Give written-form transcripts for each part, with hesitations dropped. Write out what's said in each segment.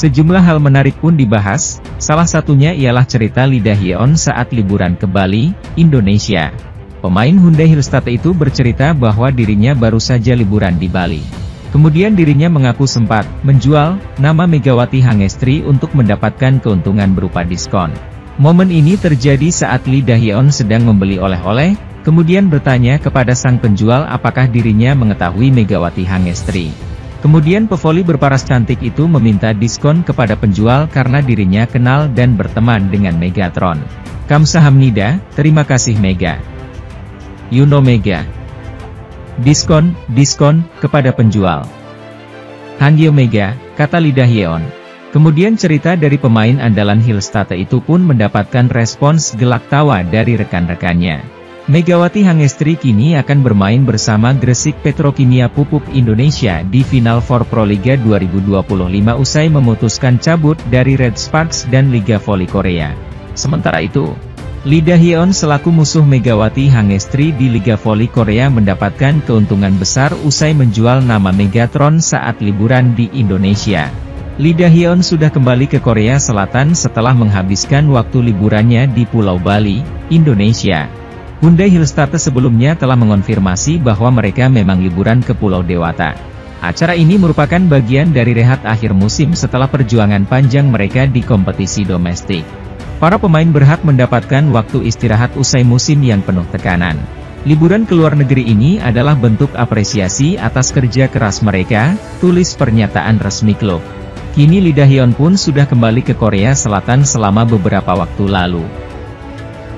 Sejumlah hal menarik pun dibahas, salah satunya ialah cerita Lee Da-hyeon saat liburan ke Bali, Indonesia. Pemain Hyundai Hillstate itu bercerita bahwa dirinya baru saja liburan di Bali. Kemudian dirinya mengaku sempat menjual nama Megawati Hangestri untuk mendapatkan keuntungan berupa diskon. Momen ini terjadi saat Lee Da-hyeon sedang membeli oleh-oleh, kemudian bertanya kepada sang penjual apakah dirinya mengetahui Megawati Hangestri. Kemudian pevoli berparas cantik itu meminta diskon kepada penjual karena dirinya kenal dan berteman dengan Megatron. Kamsahamnida, terima kasih Mega. You know Mega. Diskon kepada penjual. Hangyo Mega, kata Lee Da-hyeon. Kemudian cerita dari pemain andalan Hillstate itu pun mendapatkan respons gelak tawa dari rekan-rekannya. Megawati Hangestri kini akan bermain bersama Gresik Petrokimia Pupuk Indonesia di final for Proliga 2025 usai memutuskan cabut dari Red Sparks dan Liga Voli Korea. Sementara itu, Lee Da-hyeon selaku musuh Megawati Hangestri di Liga Voli Korea mendapatkan keuntungan besar usai menjual nama Megatron saat liburan di Indonesia. Lee Da-hyeon sudah kembali ke Korea Selatan setelah menghabiskan waktu liburannya di Pulau Bali, Indonesia. Hyundai Hillstate sebelumnya telah mengonfirmasi bahwa mereka memang liburan ke Pulau Dewata. Acara ini merupakan bagian dari rehat akhir musim setelah perjuangan panjang mereka di kompetisi domestik. Para pemain berhak mendapatkan waktu istirahat usai musim yang penuh tekanan. Liburan ke luar negeri ini adalah bentuk apresiasi atas kerja keras mereka, tulis pernyataan resmi klub. Kini Lee Da-hyeon pun sudah kembali ke Korea Selatan selama beberapa waktu lalu.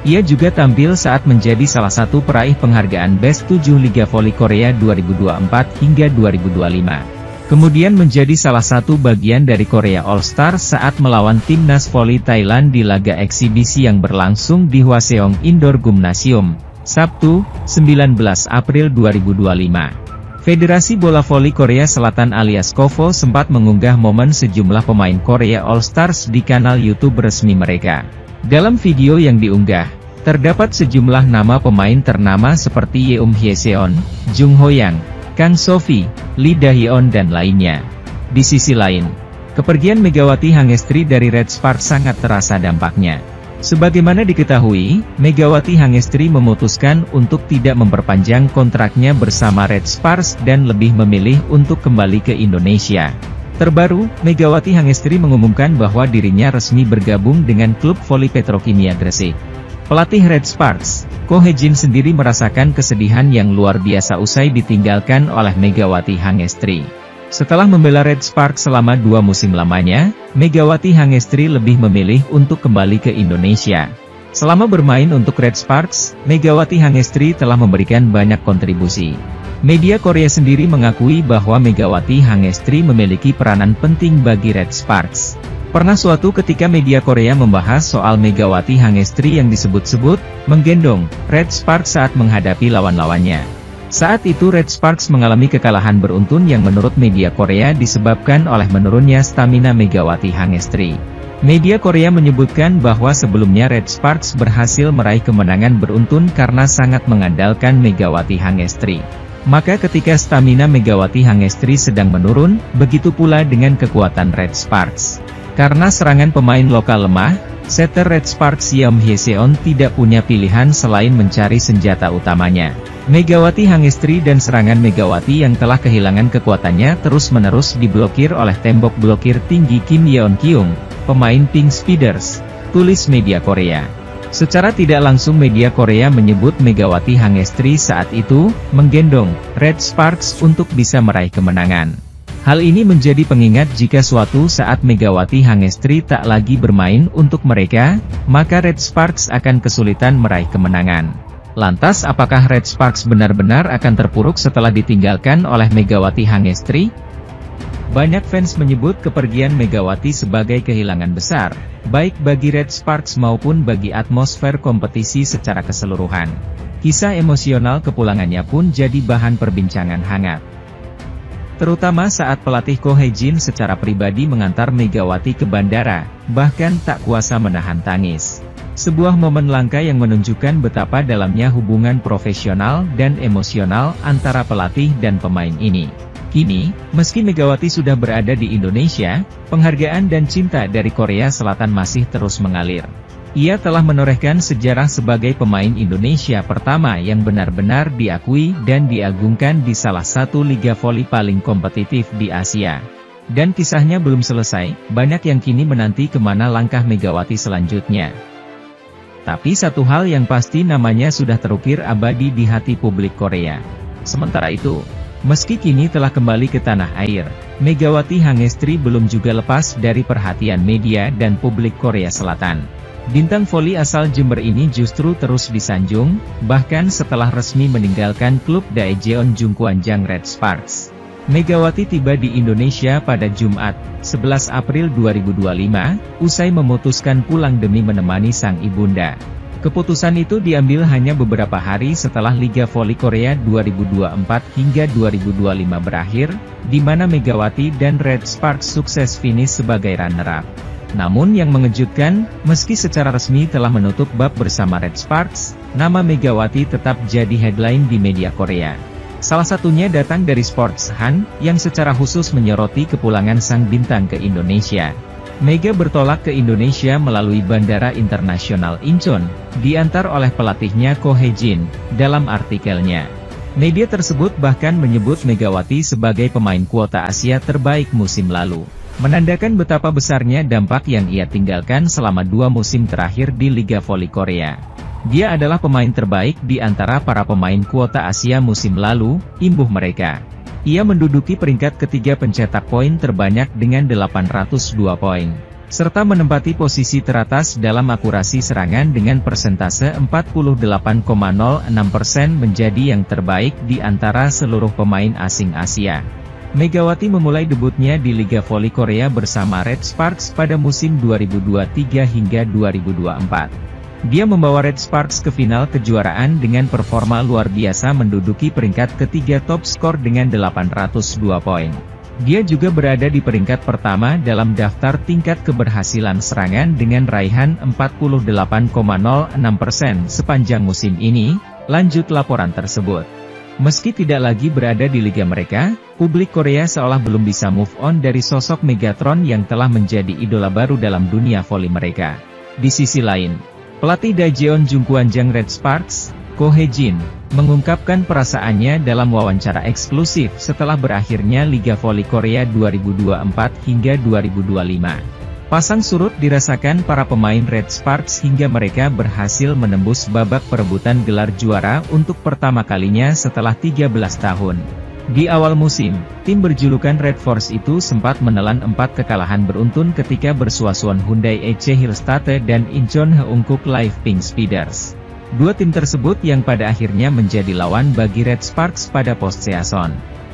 Ia juga tampil saat menjadi salah satu peraih penghargaan Best 7 Liga Voli Korea 2024 hingga 2025. Kemudian menjadi salah satu bagian dari Korea All Star saat melawan timnas voli Thailand di laga eksibisi yang berlangsung di Hwaseong Indoor Gymnasium, Sabtu, 19 April 2025. Federasi Bola Voli Korea Selatan alias KOVO sempat mengunggah momen sejumlah pemain Korea All Stars di kanal YouTube resmi mereka. Dalam video yang diunggah, terdapat sejumlah nama pemain ternama seperti Yeom Hyeseon, Jung Ho-yang, Kang So-fi, Lee Da-hyeon dan lainnya. Di sisi lain, kepergian Megawati Hangestri dari Red Sparks sangat terasa dampaknya. Sebagaimana diketahui, Megawati Hangestri memutuskan untuk tidak memperpanjang kontraknya bersama Red Sparks dan lebih memilih untuk kembali ke Indonesia. Terbaru, Megawati Hangestri mengumumkan bahwa dirinya resmi bergabung dengan klub voli Petrokimia Gresik. Pelatih Red Sparks, Ko Hae-jin sendiri merasakan kesedihan yang luar biasa usai ditinggalkan oleh Megawati Hangestri. Setelah membela Red Sparks selama 2 musim lamanya, Megawati Hangestri lebih memilih untuk kembali ke Indonesia. Selama bermain untuk Red Sparks, Megawati Hangestri telah memberikan banyak kontribusi. Media Korea sendiri mengakui bahwa Megawati Hangestri memiliki peranan penting bagi Red Sparks. Pernah suatu ketika media Korea membahas soal Megawati Hangestri yang disebut-sebut menggendong Red Sparks saat menghadapi lawan-lawannya. Saat itu Red Sparks mengalami kekalahan beruntun yang menurut media Korea disebabkan oleh menurunnya stamina Megawati Hangestri. Media Korea menyebutkan bahwa sebelumnya Red Sparks berhasil meraih kemenangan beruntun karena sangat mengandalkan Megawati Hangestri. Maka ketika stamina Megawati Hangestri sedang menurun, begitu pula dengan kekuatan Red Sparks. Karena serangan pemain lokal lemah, setter Red Sparks Yeom Hyeseon tidak punya pilihan selain mencari senjata utamanya. Megawati Hangestri dan serangan Megawati yang telah kehilangan kekuatannya terus-menerus diblokir oleh tembok blokir tinggi Kim Yeon Kyung, pemain Pink Speeders, tulis media Korea. Secara tidak langsung media Korea menyebut Megawati Hangestri saat itu menggendong Red Sparks untuk bisa meraih kemenangan. Hal ini menjadi pengingat jika suatu saat Megawati Hangestri tak lagi bermain untuk mereka, maka Red Sparks akan kesulitan meraih kemenangan. Lantas apakah Red Sparks benar-benar akan terpuruk setelah ditinggalkan oleh Megawati Hangestri? Banyak fans menyebut kepergian Megawati sebagai kehilangan besar, baik bagi Red Sparks maupun bagi atmosfer kompetisi secara keseluruhan. Kisah emosional kepulangannya pun jadi bahan perbincangan hangat. Terutama saat pelatih Ko Hae-jin secara pribadi mengantar Megawati ke bandara, bahkan tak kuasa menahan tangis. Sebuah momen langka yang menunjukkan betapa dalamnya hubungan profesional dan emosional antara pelatih dan pemain ini. Kini, meski Megawati sudah berada di Indonesia, penghargaan dan cinta dari Korea Selatan masih terus mengalir. Ia telah menorehkan sejarah sebagai pemain Indonesia pertama yang benar-benar diakui dan diagungkan di salah satu liga voli paling kompetitif di Asia. Dan kisahnya belum selesai, banyak yang kini menanti kemana langkah Megawati selanjutnya. Tapi satu hal yang pasti, namanya sudah terukir abadi di hati publik Korea. Sementara itu, meski kini telah kembali ke tanah air, Megawati Hangestri belum juga lepas dari perhatian media dan publik Korea Selatan. Bintang voli asal Jember ini justru terus disanjung, bahkan setelah resmi meninggalkan klub Daejeon Jungkwanjang Red Sparks. Megawati tiba di Indonesia pada Jumat, 11 April 2025, usai memutuskan pulang demi menemani sang ibunda. Keputusan itu diambil hanya beberapa hari setelah Liga Voli Korea 2024 hingga 2025 berakhir, di mana Megawati dan Red Sparks sukses finish sebagai runner-up. Namun yang mengejutkan, meski secara resmi telah menutup bab bersama Red Sparks, nama Megawati tetap jadi headline di media Korea. Salah satunya datang dari Sports Han, yang secara khusus menyoroti kepulangan sang bintang ke Indonesia. Mega bertolak ke Indonesia melalui Bandara Internasional Incheon, diantar oleh pelatihnya Ko Hae-jin, dalam artikelnya. Media tersebut bahkan menyebut Megawati sebagai pemain kuota Asia terbaik musim lalu, menandakan betapa besarnya dampak yang ia tinggalkan selama 2 musim terakhir di Liga Voli Korea. Dia adalah pemain terbaik di antara para pemain kuota Asia musim lalu, imbuh mereka. Ia menduduki peringkat ketiga pencetak poin terbanyak dengan 802 poin, serta menempati posisi teratas dalam akurasi serangan dengan persentase 48,06%, menjadi yang terbaik di antara seluruh pemain asing Asia. Megawati memulai debutnya di Liga Voli Korea bersama Red Sparks pada musim 2023 hingga 2024. Dia membawa Red Sparks ke final kejuaraan dengan performa luar biasa, menduduki peringkat ketiga top skor dengan 802 poin. Dia juga berada di peringkat pertama dalam daftar tingkat keberhasilan serangan dengan raihan 48,06% sepanjang musim ini, lanjut laporan tersebut. Meski tidak lagi berada di liga mereka, publik Korea seolah belum bisa move on dari sosok Megatron yang telah menjadi idola baru dalam dunia voli mereka. Di sisi lain, pelatih Daejeon Jungkwanjang Red Sparks, Ko Hae-jin, mengungkapkan perasaannya dalam wawancara eksklusif setelah berakhirnya Liga Voli Korea 2024 hingga 2025. Pasang surut dirasakan para pemain Red Sparks hingga mereka berhasil menembus babak perebutan gelar juara untuk pertama kalinya setelah 13 tahun. Di awal musim, tim berjulukan Red Force itu sempat menelan 4 kekalahan beruntun ketika bersuasuan Hyundai EC Hillstate dan Incheon Heungkuk Live Pink Speeders. Dua tim tersebut yang pada akhirnya menjadi lawan bagi Red Sparks pada postseason.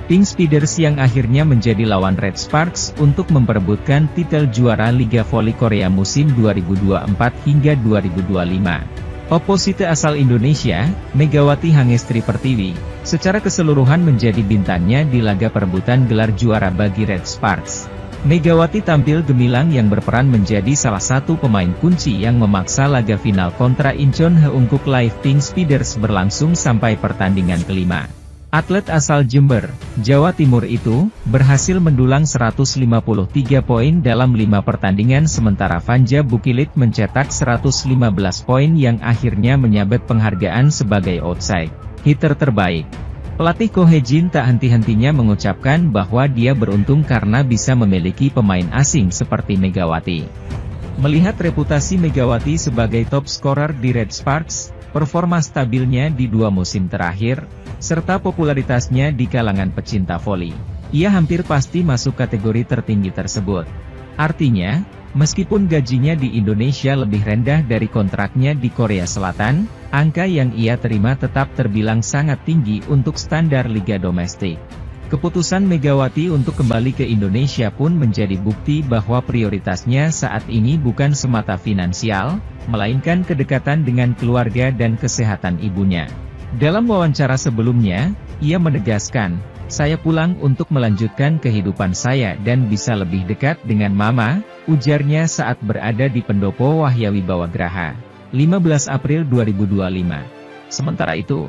Pink Speeders yang akhirnya menjadi lawan Red Sparks untuk memperebutkan titel juara Liga Voli Korea musim 2024 hingga 2025. Oposite asal Indonesia, Megawati Hangestri Pertiwi, secara keseluruhan menjadi bintangnya di laga perebutan gelar juara bagi Red Sparks. Megawati tampil gemilang yang berperan menjadi salah satu pemain kunci yang memaksa laga final kontra Incheon Heungkuk Live Pink Speeders berlangsung sampai pertandingan kelima. Atlet asal Jember, Jawa Timur itu, berhasil mendulang 153 poin dalam 5 pertandingan, sementara Vanja Bukilit mencetak 115 poin yang akhirnya menyabet penghargaan sebagai outside hitter terbaik. Pelatih Ko Hae-jin tak henti-hentinya mengucapkan bahwa dia beruntung karena bisa memiliki pemain asing seperti Megawati. Melihat reputasi Megawati sebagai top scorer di Red Sparks, performa stabilnya di 2 musim terakhir, serta popularitasnya di kalangan pecinta voli, ia hampir pasti masuk kategori tertinggi tersebut. Artinya, meskipun gajinya di Indonesia lebih rendah dari kontraknya di Korea Selatan, angka yang ia terima tetap terbilang sangat tinggi untuk standar liga domestik. Keputusan Megawati untuk kembali ke Indonesia pun menjadi bukti bahwa prioritasnya saat ini bukan semata finansial, melainkan kedekatan dengan keluarga dan kesehatan ibunya. Dalam wawancara sebelumnya, ia menegaskan, "Saya pulang untuk melanjutkan kehidupan saya dan bisa lebih dekat dengan Mama," ujarnya saat berada di Pendopo Wahya Wibawa Graha, 15 April 2025. Sementara itu,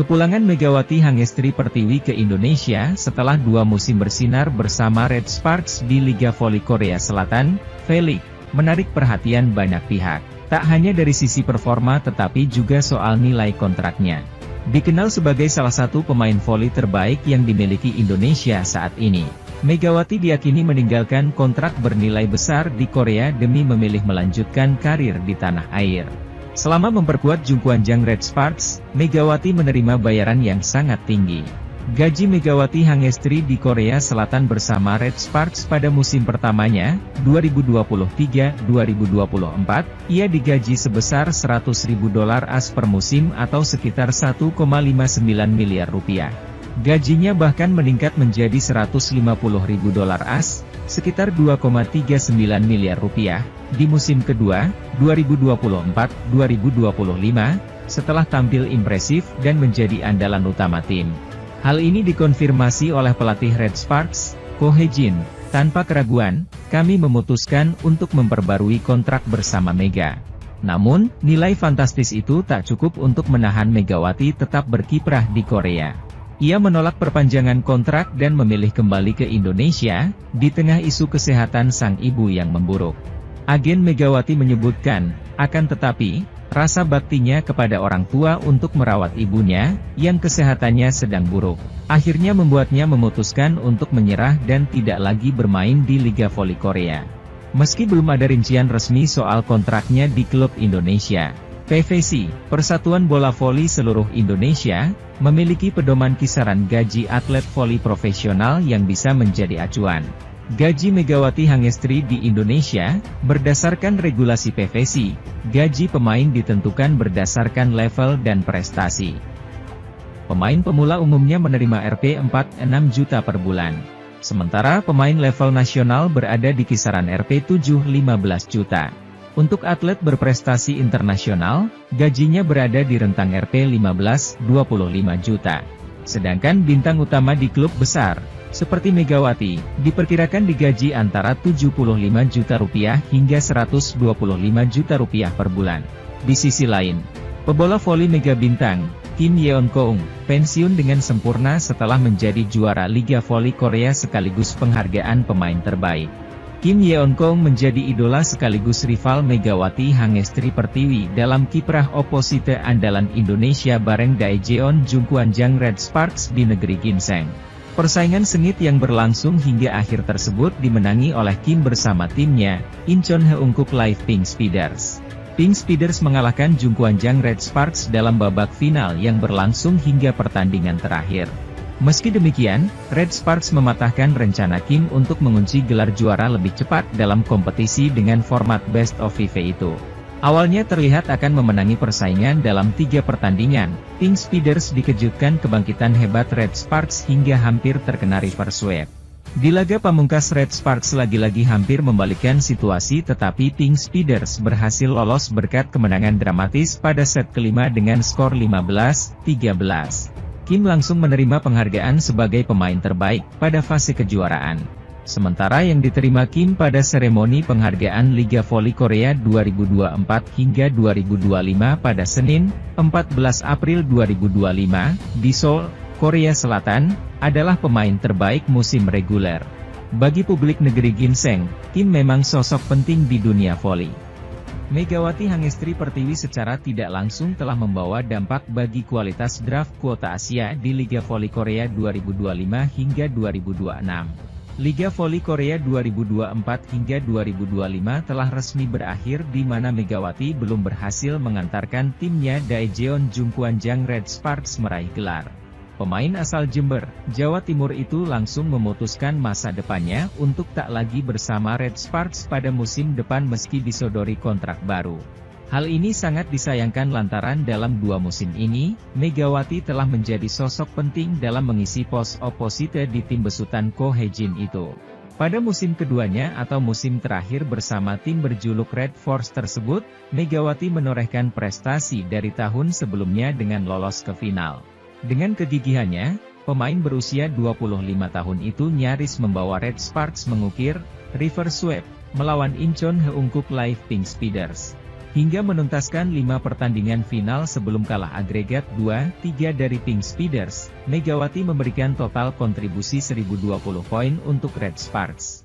Kepulangan Megawati Hangestri Pertiwi ke Indonesia setelah 2 musim bersinar bersama Red Sparks di Liga Voli Korea Selatan, V-League, menarik perhatian banyak pihak. Tak hanya dari sisi performa tetapi juga soal nilai kontraknya. Dikenal sebagai salah satu pemain voli terbaik yang dimiliki Indonesia saat ini, Megawati diyakini meninggalkan kontrak bernilai besar di Korea demi memilih melanjutkan karir di tanah air. Selama memperkuat Jungkwanjang Red Sparks, Megawati menerima bayaran yang sangat tinggi. Gaji Megawati Hangestri di Korea Selatan bersama Red Sparks pada musim pertamanya, 2023-2024, ia digaji sebesar $100.000 AS per musim atau sekitar 1,59 miliar rupiah. Gajinya bahkan meningkat menjadi $150.000 AS, sekitar 2,39 miliar rupiah, di musim kedua, 2024-2025, setelah tampil impresif dan menjadi andalan utama tim. Hal ini dikonfirmasi oleh pelatih Red Sparks, Ko Hye-jin. Tanpa keraguan, kami memutuskan untuk memperbarui kontrak bersama Mega. Namun, nilai fantastis itu tak cukup untuk menahan Megawati tetap berkiprah di Korea. Ia menolak perpanjangan kontrak dan memilih kembali ke Indonesia, di tengah isu kesehatan sang ibu yang memburuk. Agen Megawati menyebutkan, akan tetapi, rasa baktinya kepada orang tua untuk merawat ibunya, yang kesehatannya sedang buruk, akhirnya membuatnya memutuskan untuk menyerah dan tidak lagi bermain di Liga Voli Korea. Meski belum ada rincian resmi soal kontraknya di klub Indonesia, PVC, Persatuan Bola Voli Seluruh Indonesia, memiliki pedoman kisaran gaji atlet voli profesional yang bisa menjadi acuan. Gaji Megawati Hangestri di Indonesia, berdasarkan regulasi PVC, gaji pemain ditentukan berdasarkan level dan prestasi. Pemain pemula umumnya menerima Rp 4,6 juta per bulan. Sementara pemain level nasional berada di kisaran Rp 7,15 juta. Untuk atlet berprestasi internasional, gajinya berada di rentang Rp 15,25 juta. Sedangkan bintang utama di klub besar, seperti Megawati, diperkirakan digaji antara Rp 75 juta hingga Rp 125 juta per bulan. Di sisi lain, pebola voli mega bintang, Kim Yeon-keung, pensiun dengan sempurna setelah menjadi juara Liga Voli Korea sekaligus penghargaan pemain terbaik. Kim Yeon-keung menjadi idola sekaligus rival Megawati Hangestri Pertiwi dalam kiprah oposite andalan Indonesia bareng Daejeon Jungkwanjang Red Sparks di negeri ginseng. Persaingan sengit yang berlangsung hingga akhir tersebut dimenangi oleh Kim bersama timnya, Incheon Heungkuk Live Pink Speeders. Pink Speeders mengalahkan Jungkwanjang Red Sparks dalam babak final yang berlangsung hingga pertandingan terakhir. Meski demikian, Red Sparks mematahkan rencana Kim untuk mengunci gelar juara lebih cepat dalam kompetisi dengan format Best of 5 itu. Awalnya terlihat akan memenangi persaingan dalam 3 pertandingan, Pink Speeders dikejutkan kebangkitan hebat Red Sparks hingga hampir terkena reverse sweep. Di laga pamungkas Red Sparks lagi-lagi hampir membalikkan situasi tetapi Pink Speeders berhasil lolos berkat kemenangan dramatis pada set kelima dengan skor 15-13. Kim langsung menerima penghargaan sebagai pemain terbaik pada fase kejuaraan. Sementara yang diterima Kim pada seremoni penghargaan Liga Voli Korea 2024 hingga 2025 pada Senin, 14 April 2025, di Seoul, Korea Selatan, adalah pemain terbaik musim reguler. Bagi publik negeri ginseng, Kim memang sosok penting di dunia voli. Megawati Hangestri Pertiwi secara tidak langsung telah membawa dampak bagi kualitas draft kuota Asia di Liga Voli Korea 2025 hingga 2026. Liga Voli Korea 2024 hingga 2025 telah resmi berakhir di mana Megawati belum berhasil mengantarkan timnya Daejeon Jungkwanjang Red Sparks meraih gelar. Pemain asal Jember, Jawa Timur itu langsung memutuskan masa depannya untuk tak lagi bersama Red Sparks pada musim depan meski disodori kontrak baru. Hal ini sangat disayangkan lantaran dalam 2 musim ini, Megawati telah menjadi sosok penting dalam mengisi pos oposite di tim besutan Ko Hye-jin itu. Pada musim keduanya atau musim terakhir bersama tim berjuluk Red Force tersebut, Megawati menorehkan prestasi dari tahun sebelumnya dengan lolos ke final. Dengan kegigihannya, pemain berusia 25 tahun itu nyaris membawa Red Sparks mengukir reverse sweep melawan Incheon Heungkuk Live Pink Speeders. Hingga menuntaskan 5 pertandingan final sebelum kalah agregat 2-3 dari Pink Speeders, Megawati memberikan total kontribusi 1020 poin untuk Red Sparks.